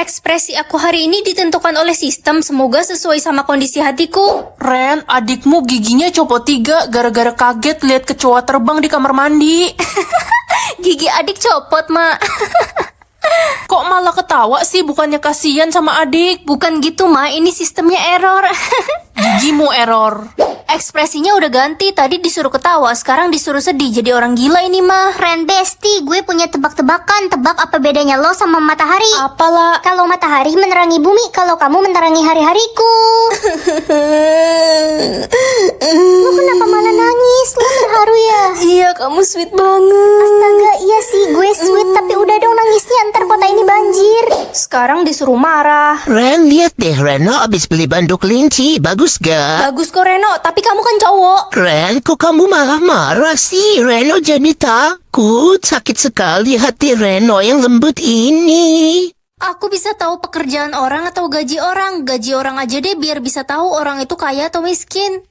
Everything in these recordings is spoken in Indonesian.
Ekspresi aku hari ini ditentukan oleh sistem, semoga sesuai sama kondisi hatiku. Ren, adikmu giginya copot 3 gara-gara kaget lihat kecoa terbang di kamar mandi. Gigi adik copot, Mak. Kok malah ketawa sih, bukannya kasihan sama adik? Bukan gitu, Ma, ini sistemnya error. Gigimu error. Ekspresinya udah ganti, tadi disuruh ketawa, sekarang disuruh sedih, jadi orang gila ini mah. Ren Besti, gue punya tebak-tebakan. Tebak apa bedanya lo sama matahari? Apalah. Kalau matahari menerangi bumi, kalau kamu menerangi hari-hariku. Lo kenapa malah nangis? Lo terharu ya? Iya, kamu sweet banget. Astaga, iya sih gue sweet, tapi udah dong nangisnya, ntar kota ini banjir. Sekarang disuruh marah. Ren, lihat deh Reno abis beli banduk kelinci. Bagus gak? Bagus kok Reno, tapi kamu kan cowok. Ren, kok kamu marah-marah sih? Reno jadi takut. Sakit sekali hati Reno yang lembut ini. Aku bisa tahu pekerjaan orang atau gaji orang. Gaji orang aja deh biar bisa tahu orang itu kaya atau miskin.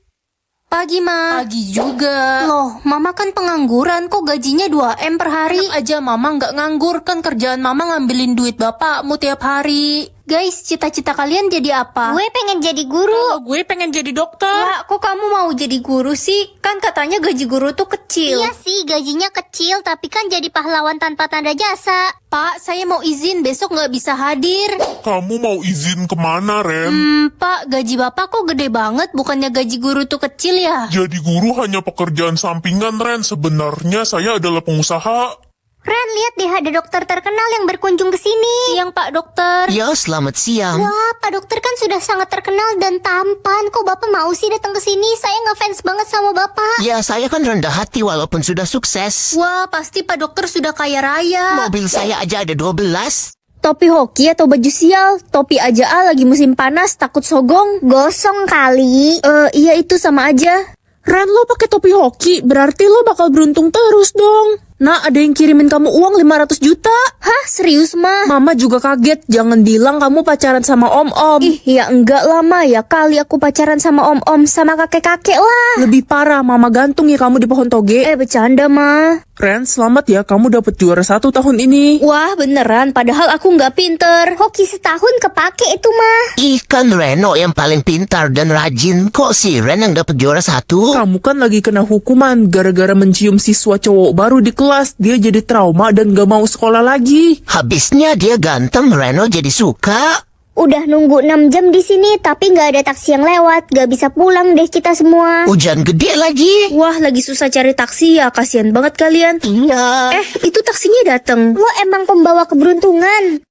Pagi, Ma. Pagi juga. Loh, Mama kan pengangguran, kok gajinya 2M per hari? Enak aja Mama nggak nganggur, kan kerjaan Mama ngambilin duit bapakmu tiap hari. Guys, cita-cita kalian jadi apa? Gue pengen jadi guru. Kalau gue pengen jadi dokter. Wah, kok kamu mau jadi guru sih? Kan katanya gaji guru tuh kecil. Iya sih, gajinya kecil, tapi kan jadi pahlawan tanpa tanda jasa. Pak, saya mau izin besok nggak bisa hadir. Kamu mau izin kemana, Ren? Pak, gaji Bapak kok gede banget, bukannya gaji guru tuh kecil ya? Jadi guru hanya pekerjaan sampingan, Ren. Sebenarnya saya adalah pengusaha. Ren, lihat deh ada dokter terkenal yang berkunjung ke sini. Siang, Pak Dokter. Ya, selamat siang. Wah, Pak Dokter kan sudah sangat terkenal dan tampan. Kok Bapak mau sih datang ke sini? Saya ngefans banget sama Bapak. Ya, saya kan rendah hati walaupun sudah sukses. Wah, pasti Pak Dokter sudah kaya raya. Mobil saya aja ada 12. Topi hoki atau baju sial? Topi aja lagi musim panas, takut sogong. Gosong kali. Iya itu sama aja. Ren, lo pakai topi hoki, berarti lo bakal beruntung terus dong. Nah, ada yang kirimin kamu uang 500 juta. Hah, serius, Ma? Mama juga kaget, jangan bilang kamu pacaran sama om-om. Ih, ya enggak lah, Ma. Ya kali aku pacaran sama om-om, sama kakek-kakek lah. Lebih parah, Mama gantung ya kamu di pohon toge. Bercanda, Ma. Ren, selamat ya, kamu dapet juara 1 tahun ini. Wah, beneran. Padahal aku nggak pinter. Hoki setahun kepake itu mah. Ikan Reno yang paling pintar dan rajin. Kok si Ren yang dapat juara 1? Kamu kan lagi kena hukuman gara-gara mencium siswa cowok baru di kelas. Dia jadi trauma dan gak mau sekolah lagi. Habisnya dia ganteng, Reno jadi suka. Udah nunggu 6 jam di sini, tapi nggak ada taksi yang lewat. Gak bisa pulang deh kita semua. Hujan gede lagi. Wah, lagi susah cari taksi ya. Kasian banget kalian. Iya. Itu taksinya dateng. Lo emang pembawa keberuntungan.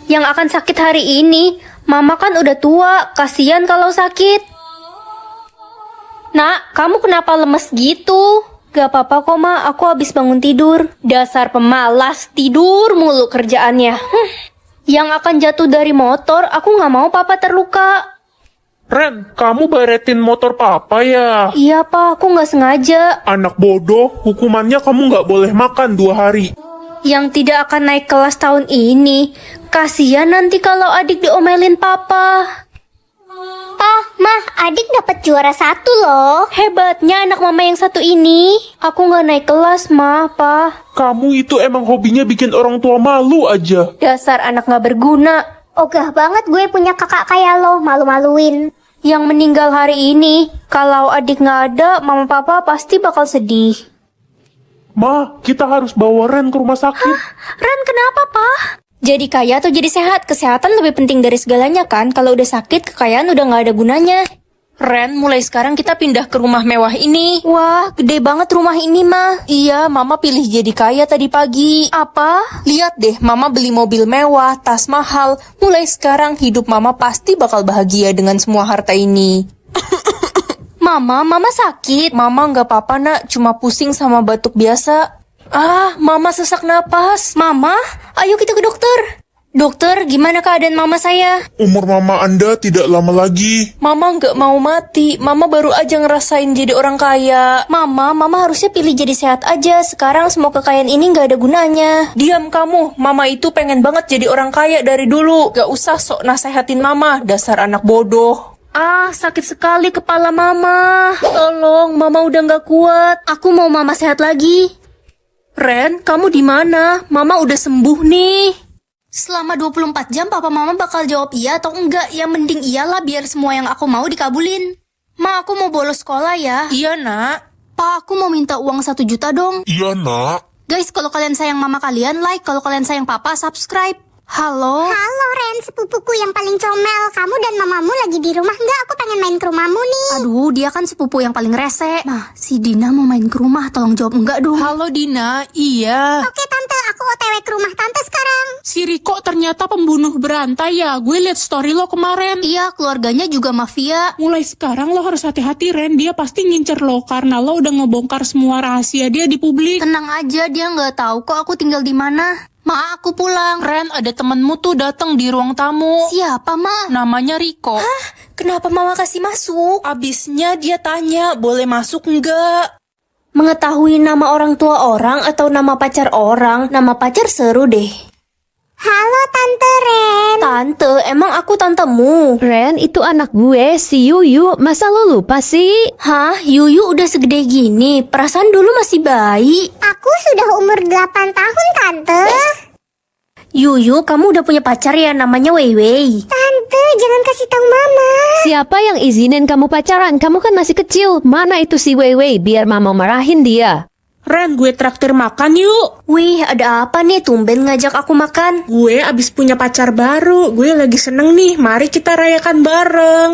Yang akan sakit hari ini. Mama kan udah tua. Kasian kalau sakit. Nak, kamu kenapa lemes gitu? Gak apa-apa kok, Ma. Aku habis bangun tidur. Dasar pemalas, tidur mulu kerjaannya. Yang akan jatuh dari motor, aku gak mau Papa terluka. Ren, kamu baretin motor papa ya? Iya, Pak. Aku gak sengaja. Anak bodoh, hukumannya kamu nggak boleh makan 2 hari. Yang tidak akan naik kelas tahun ini. Kasian nanti kalau adik diomelin Papa. Pah, Mah, adik dapat juara 1 loh. Hebatnya anak mama yang satu ini. Aku gak naik kelas, Ma, Pa. Kamu itu emang hobinya bikin orang tua malu aja. Dasar anak gak berguna. Ogah banget gue punya kakak kayak lo, malu-maluin. Yang meninggal hari ini. Kalau adik gak ada, mama papa pasti bakal sedih. Ma, kita harus bawa Ren ke rumah sakit. Ren, kenapa, Pa? Jadi kaya atau jadi sehat? Kesehatan lebih penting dari segalanya kan? Kalau udah sakit, kekayaan udah gak ada gunanya. Ren, mulai sekarang kita pindah ke rumah mewah ini. Wah, gede banget rumah ini, Ma. Iya, Mama pilih jadi kaya tadi pagi. Apa? Lihat deh, Mama beli mobil mewah, tas mahal. Mulai sekarang hidup Mama pasti bakal bahagia dengan semua harta ini. Mama sakit. Mama nggak apa-apa nak, cuma pusing sama batuk biasa. Mama sesak napas. Mama, ayo kita ke dokter. Dokter, gimana keadaan mama saya? Umur mama Anda tidak lama lagi. Mama nggak mau mati. Mama baru aja ngerasain jadi orang kaya. Mama harusnya pilih jadi sehat aja. Sekarang semua kekayaan ini nggak ada gunanya. Diam kamu. Mama itu pengen banget jadi orang kaya dari dulu. Gak usah sok nasehatin Mama. Dasar anak bodoh. Sakit sekali kepala mama. Tolong, mama udah nggak kuat. Aku mau mama sehat lagi. Ren, kamu di mana? Mama udah sembuh nih. Selama 24 jam papa mama bakal jawab iya atau enggak? Ya mending iyalah biar semua yang aku mau dikabulin. Ma, aku mau bolos sekolah ya. Iya, Nak. Pa, aku mau minta uang 1 juta dong. Iya, nak. Guys, kalau kalian sayang mama kalian, like. Kalau kalian sayang papa, subscribe. Halo? Halo Ren, sepupuku yang paling comel. Kamu dan mamamu lagi di rumah nggak? Aku pengen main ke rumahmu nih. Aduh, dia kan sepupu yang paling rese. Nah, si Dina mau main ke rumah, tolong jawab enggak dong. Halo Dina, iya. Oke tante, aku OTW ke rumah tante sekarang. Si Riko ternyata pembunuh berantai ya. Gue liat story lo kemarin. Iya, keluarganya juga mafia. Mulai sekarang lo harus hati-hati Ren. Dia pasti ngincer lo karena lo udah ngebongkar semua rahasia dia di publik. Tenang aja, dia nggak tahu kok aku tinggal di mana. Ma, aku pulang. Ren, ada temenmu tuh datang di ruang tamu. Siapa, Ma? Namanya Riko. Kenapa mama kasih masuk? Abisnya dia tanya, boleh masuk nggak? Mengetahui nama orang tua orang atau nama pacar orang, nama pacar seru deh. Halo Tante Ren. Tante, emang aku tantemu? Ren, itu anak gue, si Yuyu. Masa lo lupa sih? Hah, Yuyu udah segede gini, perasaan dulu masih bayi. Aku sudah umur 8 tahun Tante. Yuyu, kamu udah punya pacar ya, namanya Weiwei. Tante, jangan kasih tahu mama. Siapa yang izinin kamu pacaran? Kamu kan masih kecil. Mana itu si Weiwei biar mama marahin dia? Ren, gue traktir makan yuk. Wih, ada apa nih? Tumben ngajak aku makan. Gue abis punya pacar baru. Gue lagi seneng nih. Mari kita rayakan bareng.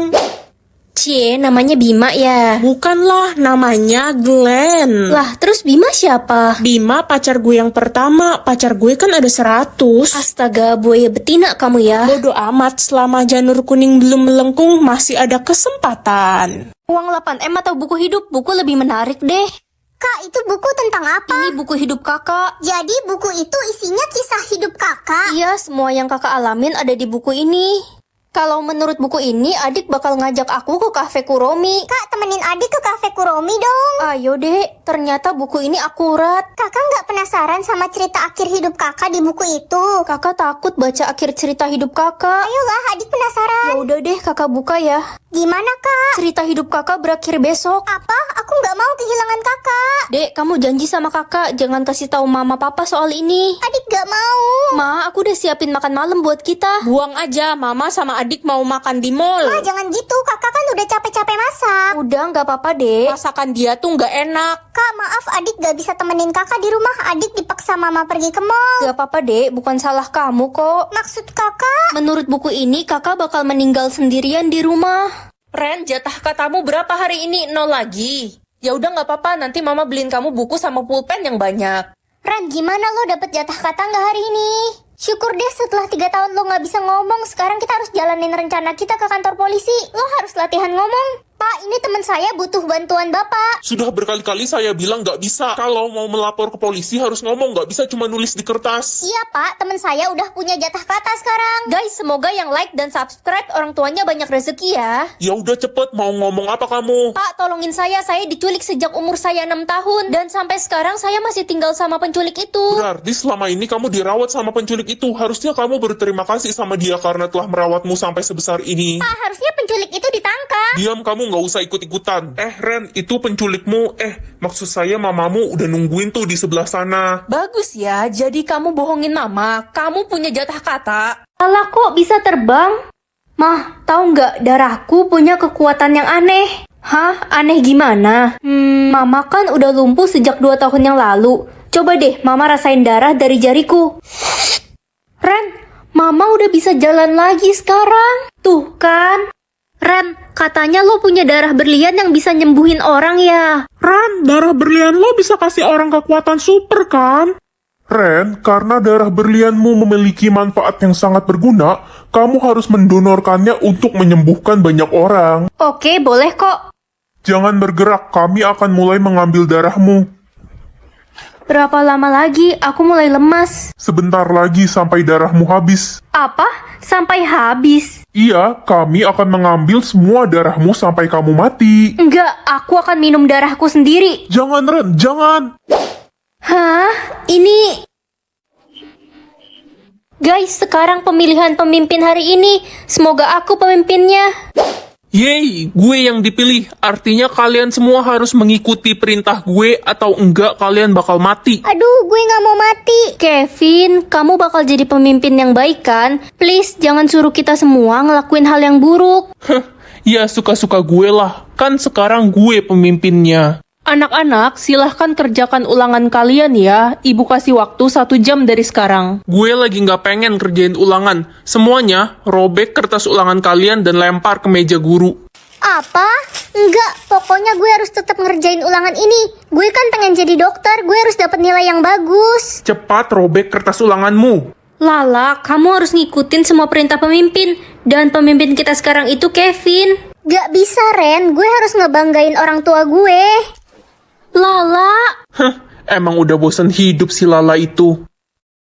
Cie, namanya Bima ya? Bukanlah, namanya Glenn. Lah, terus Bima siapa? Bima pacar gue yang pertama. Pacar gue kan ada 100. Astaga, buaya betina kamu ya. Bodoh amat, selama janur kuning belum melengkung masih ada kesempatan. Uang 8M atau buku hidup? Buku lebih menarik deh. Kak, itu buku tentang apa? Ini buku hidup kakak. Jadi buku itu isinya kisah hidup kakak. Iya, semua yang kakak alamin ada di buku ini. Kalau menurut buku ini, adik bakal ngajak aku ke kafe Kuromi. Kak, temenin adik ke kafe Kuromi dong. Ayo deh, ternyata buku ini akurat. Kakak nggak penasaran sama cerita akhir hidup kakak di buku itu? Kakak takut baca akhir cerita hidup kakak. Ayolah, adik penasaran. Ya udah deh, kakak buka ya. Gimana kak? Cerita hidup kakak berakhir besok. Apa? Aku nggak mau kehilangan kakak. Dek, kamu janji sama kakak jangan kasih tahu mama papa soal ini. Adik nggak mau. Ma, aku udah siapin makan malam buat kita. Buang aja, mama sama adik mau makan di mall. Ma, jangan gitu. Kakak kan udah capek-capek masak. Udah, nggak apa-apa dek. Masakan dia tuh nggak enak. Kak, maaf adik nggak bisa temenin kakak di rumah. Adik dipaksa mama pergi ke mall. Gak apa-apa dek, bukan salah kamu kok. Maksud kakak? Menurut buku ini, kakak bakal meninggal sendirian di rumah. Ren, jatah katamu berapa hari ini? 0 lagi. Ya udah nggak apa-apa, nanti mama beliin kamu buku sama pulpen yang banyak. Ren, gimana lo dapet jatah kata nggak hari ini? Syukur deh setelah 3 tahun lo nggak bisa ngomong. Sekarang kita harus jalanin rencana kita ke kantor polisi. Lo harus latihan ngomong. Pak, ini teman saya butuh bantuan bapak. Sudah berkali-kali saya bilang nggak bisa. Kalau mau melapor ke polisi harus ngomong, nggak bisa cuma nulis di kertas. Iya pak, teman saya udah punya jatah kata sekarang. Guys, semoga yang like dan subscribe orang tuanya banyak rezeki ya. Ya udah cepet, mau ngomong apa kamu? Pak, tolongin saya diculik sejak umur saya 6 tahun. Dan sampai sekarang saya masih tinggal sama penculik itu. Berarti selama ini kamu dirawat sama penculik itu. Harusnya kamu berterima kasih sama dia karena telah merawatmu sampai sebesar ini. Pak, harusnya penculik itu ditangkap. Diam, kamu nggak usah ikut-ikutan. Ren, itu penculikmu. Maksud saya mamamu udah nungguin tuh di sebelah sana. Bagus ya, jadi kamu bohongin mama. Kamu punya jatah kata. Alah, kok bisa terbang? Mah, tahu nggak darahku punya kekuatan yang aneh? Hah? Aneh gimana? Mama kan udah lumpuh sejak 2 tahun yang lalu. Coba deh, mama rasain darah dari jariku. Ren, mama udah bisa jalan lagi sekarang. Tuh kan? Ren, katanya lo punya darah berlian yang bisa nyembuhin orang ya? Ren, darah berlian lo bisa kasih orang kekuatan super kan? Ren, karena darah berlianmu memiliki manfaat yang sangat berguna, kamu harus mendonorkannya untuk menyembuhkan banyak orang. Oke, boleh kok. Jangan bergerak, kami akan mulai mengambil darahmu. Berapa lama lagi? Aku mulai lemas. Sebentar lagi sampai darahmu habis. Apa? Sampai habis? Iya, kami akan mengambil semua darahmu sampai kamu mati. Enggak, aku akan minum darahku sendiri. Jangan, Ren, jangan. Hah? Ini... Guys, sekarang pemilihan pemimpin hari ini. Semoga aku pemimpinnya. Yeay, gue yang dipilih. Artinya kalian semua harus mengikuti perintah gue atau enggak kalian bakal mati. Aduh, gue nggak mau mati. Kevin, kamu bakal jadi pemimpin yang baik kan? Please, jangan suruh kita semua ngelakuin hal yang buruk. Ya suka-suka gue lah. Kan sekarang gue pemimpinnya. Anak-anak, silahkan kerjakan ulangan kalian ya. Ibu kasih waktu 1 jam dari sekarang. Gue lagi nggak pengen kerjain ulangan. Semuanya, robek kertas ulangan kalian dan lempar ke meja guru. Apa? Enggak, pokoknya gue harus tetap ngerjain ulangan ini. Gue kan pengen jadi dokter, gue harus dapat nilai yang bagus. Cepat robek kertas ulanganmu. Lala, kamu harus ngikutin semua perintah pemimpin. Dan pemimpin kita sekarang itu Kevin. Gak bisa, Ren. Gue harus ngebanggain orang tua gue. Lala, Emang udah bosen hidup si Lala itu.